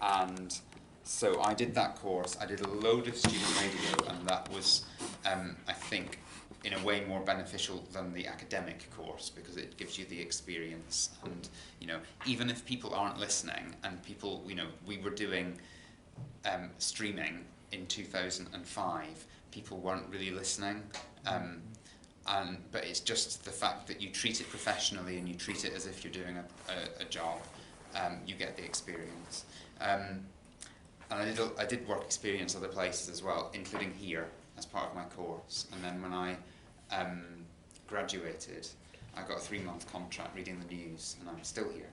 and so I did that course. I did a load of student radio, and that was, I think, in a way more beneficial than the academic course, because it gives you the experience. And even if people aren't listening, and people, we were doing streaming in 2005, people weren't really listening. But it's just the fact that you treat it professionally and you treat it as if you're doing a job. You get the experience. And I did work experience other places as well, including here as part of my course. And then when I graduated, I got a 3-month contract reading the news, and I'm still here.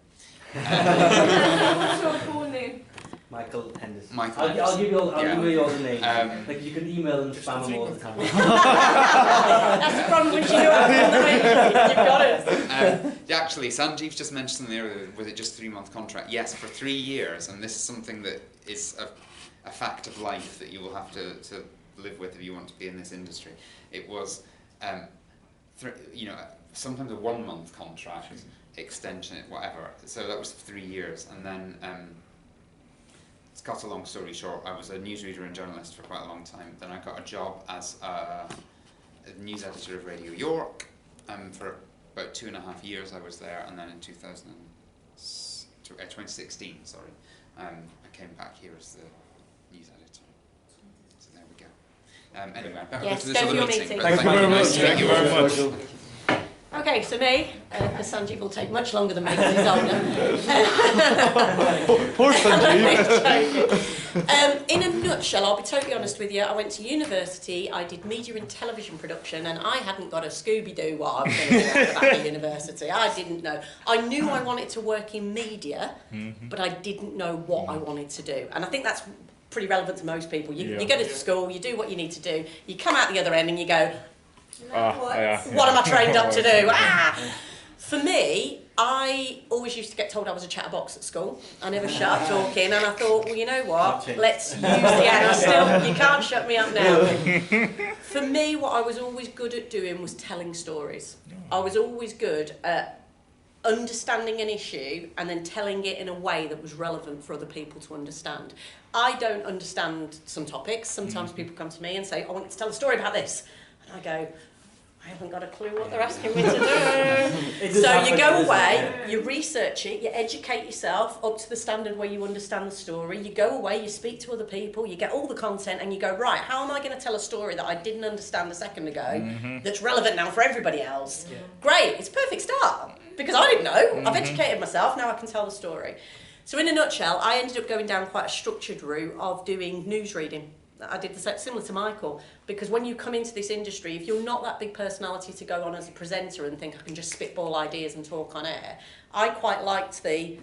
What's your full name? Michael Henderson. I'll give you all the names. Like you can email and spam them all the time. That's the problem when you know you've got it. Actually, Sanjeev's just mentioned something earlier. Was it just a 3-month contract? Yes, for 3 years, and this is something that is a fact of life that you will have to live with if you want to be in this industry. It was, sometimes a 1-month contract, extension, whatever. So that was for 3 years, and then to cut a long story short, I was a newsreader and journalist for quite a long time. Then I got a job as a news editor of Radio York. For about 2.5 years I was there, and then in 2016, I came back here as the news editor. So there we go. Anyway, I better go to this other meeting. Thank you very much. Thank you very much. Okay, so me, because Sanjeev will take much longer than me because he's older. Poor Sanjeev. In a nutshell, I'll be totally honest with you, I went to university, I did media and television production, and I hadn't got a Scooby-Doo what I was going to do at the back of university. I didn't know. I knew I wanted to work in media, but I didn't know what I wanted to do. And I think that's pretty relevant to most people. You go to school, you do what you need to do, you come out the other end and you go, what am I trained up to do? For me, I always used to get told I was a chatterbox at school. I never shut up talking, and I thought, well, you know what? Let's use the and still, you can't shut me up now. For me, what I was always good at doing was telling stories. I was always good at understanding an issue and then telling it in a way that was relevant for other people to understand. I don't understand some topics. Sometimes people come to me and say, I want you to tell a story about this. And I go, I haven't got a clue what they're asking me to do. So you go away, you research it, you educate yourself up to the standard where you understand the story, you go away, you speak to other people, you get all the content, and you go, right, how am I going to tell a story that I didn't understand a second ago that's relevant now for everybody else? Great, it's a perfect start, because I didn't know. I've educated myself, now I can tell the story. So in a nutshell, I ended up going down quite a structured route of doing news reading. I did the similar to Michael, because when you come into this industry, if you're not that big personality to go on as a presenter and think I can just spitball ideas and talk on air, I quite liked the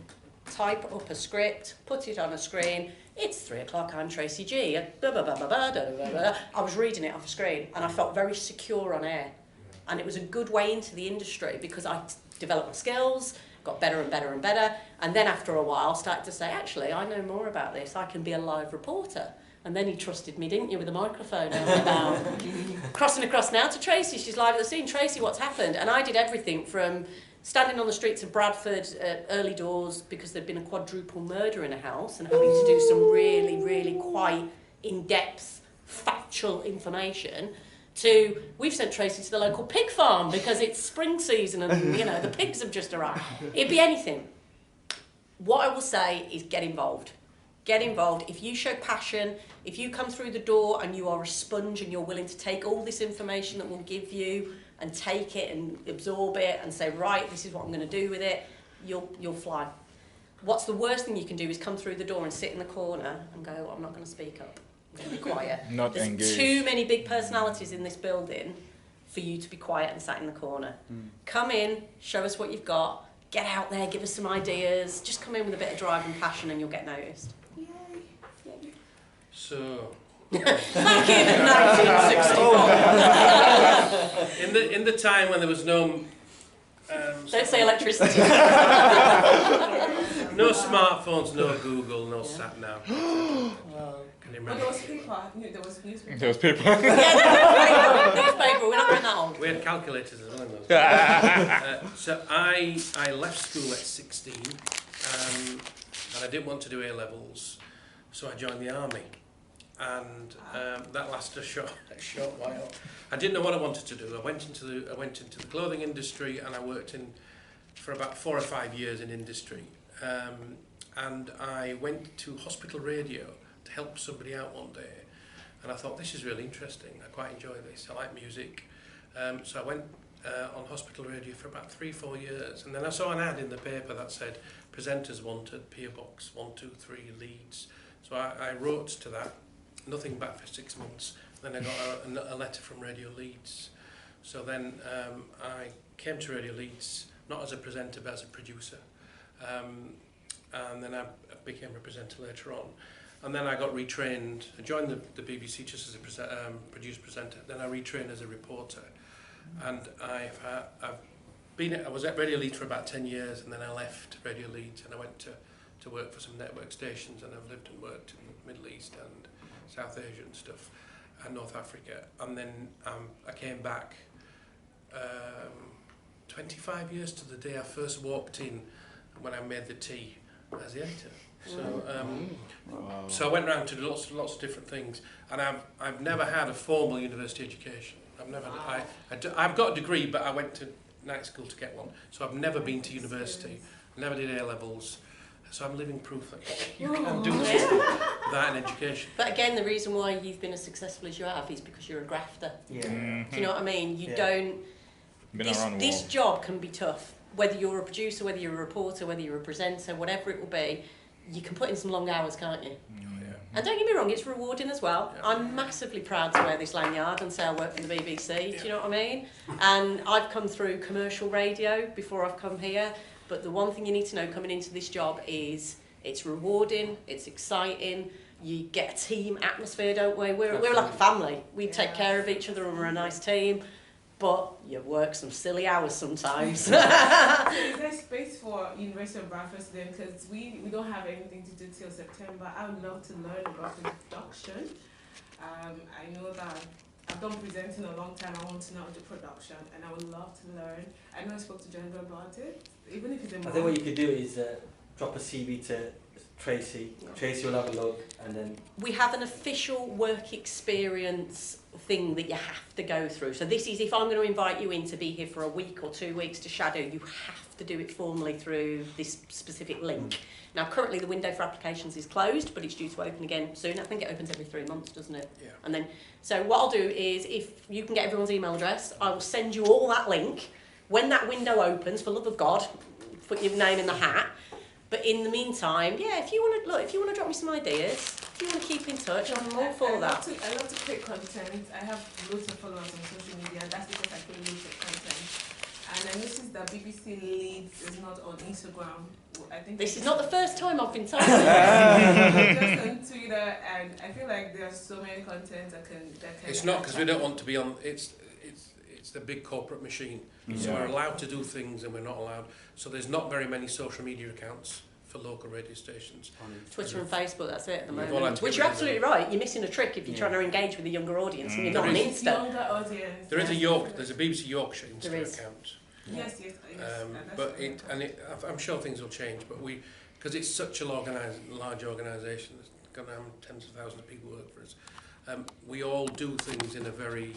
type up a script, put it on a screen, it's 3 o'clock, I'm Tracy G, blah, blah, blah, blah, blah, blah, blah, blah. I was reading it off a screen and I felt very secure on air. And it was a good way into the industry because I developed my skills, got better and better and better, and then after a while started to say, actually, I know more about this, I can be a live reporter. And then you trusted me, didn't you, with a microphone out and about. Crossing across now to Tracy, she's live at the scene. Tracy, what's happened? And I did everything from standing on the streets of Bradford at early doors because there'd been a quadruple murder in a house and having to do some really, really quite in-depth, factual information, to we've sent Tracy to the local pig farm because it's spring season and, you know, the pigs have just arrived. It'd be anything. What I will say is get involved. Get involved. If you show passion, if you come through the door and you are a sponge and you're willing to take all this information that we'll give you and take it and absorb it and say, right, this is what I'm going to do with it, you'll fly. What's the worst thing you can do is come through the door and sit in the corner and go, I'm not going to speak up. I'm going to be quiet. There's too many big personalities in this building for you to be quiet and sat in the corner. Come in, show us what you've got, get out there, give us some ideas, just come in with a bit of drive and passion and you'll get noticed. So, back in 1964. in the time when there was no don't say electricity. no smartphones, no Google, no sat nav. Can you But remember? there was paper. There was newspaper. There was people. Yeah, newspaper. We're not going that old. We had calculators as well in those days. So I left school at 16. And and I didn't want to do A-levels, so I joined the army. And that lasted a short while. I didn't know what I wanted to do. I went into the clothing industry, and I worked for about 4 or 5 years in industry. And I went to hospital radio to help somebody out one day, and I thought, this is really interesting. I quite enjoy this. I like music. So I went on hospital radio for about 3-4 years, and then I saw an ad in the paper that said presenters wanted, PO Box 123 Leeds. So I wrote to that. Nothing back for 6 months. Then I got a letter from Radio Leeds. So then I came to Radio Leeds, not as a presenter, but as a producer. And then I became a presenter later on. And then I got retrained. I joined the BBC just as a producer presenter. Then I retrained as a reporter. And I was at Radio Leeds for about 10 years, and then I left Radio Leeds and I went to work for some network stations, and I've lived and worked in the Middle East and South Asia and stuff, and North Africa. And then I came back 25 years to the day I first walked in when I made the tea as the editor. So so I went around to do lots of different things, and I've never had a formal university education. I've got a degree, but I went to night school to get one. So I've never been to university, never did A-levels. So I'm living proof that you can do this without an education. But again, the reason why you've been as successful as you have is because you're a grafter. Yeah. Do you know what I mean? You don't... This job can be tough. Whether you're a producer, whether you're a reporter, whether you're a presenter, whatever it will be, you can put in some long hours, can't you? And don't get me wrong, it's rewarding as well. Yeah. I'm massively proud to wear this lanyard and say I work for the BBC, do you know what I mean? And I've come through commercial radio before I've come here, but the one thing you need to know coming into this job is it's rewarding, it's exciting, you get a team atmosphere, don't we? We're like a family. We take care of each other and we're a nice team, but you work some silly hours sometimes. So is there space for University of Bradford students? Because we don't have anything to do till September. I would love to learn about production. I know that I've done presenting a long time. I want to know the production, and I would love to learn. I know I spoke to Jennifer about it, even if it's a month. I think what you could do is drop a CV to Tracy. Yeah. Tracy will have a look, and then... We have an official work experience thing that you have to go through. So this is, if I'm going to invite you in to be here for a week or 2 weeks to shadow, you have to do it formally through this specific link. Now, currently the window for applications is closed, but it's due to open again soon. I think it opens every 3 months, doesn't it? Yeah. And then, so what I'll do is, if you can get everyone's email address, I will send you all that link. When that window opens, for love of God, put your name in the hat. But in the meantime, yeah, if you want to drop me some ideas, if you want to keep in touch, I'm all for that. I love to create content. I have loads of followers on social media, and that's because I create loads of content. And I noticed that BBC Leeds is not on Instagram. I think this is not the first time I've been told. Just on Twitter, and I feel like there's so many content that can. It's not because we don't want to be on. It's the big corporate machine. So we're allowed to do things and we're not allowed. So there's not very many social media accounts for local radio stations. Twitter and Facebook, that's it at the moment. Which you're absolutely right. You're missing a trick if you're trying to engage with a younger audience and you're not on Insta. Younger audience. There's a BBC Yorkshire Insta account. Yes. But I'm sure things will change. But because it's such a large organisation, there's going to have tens of thousands of people work for us. We all do things in a very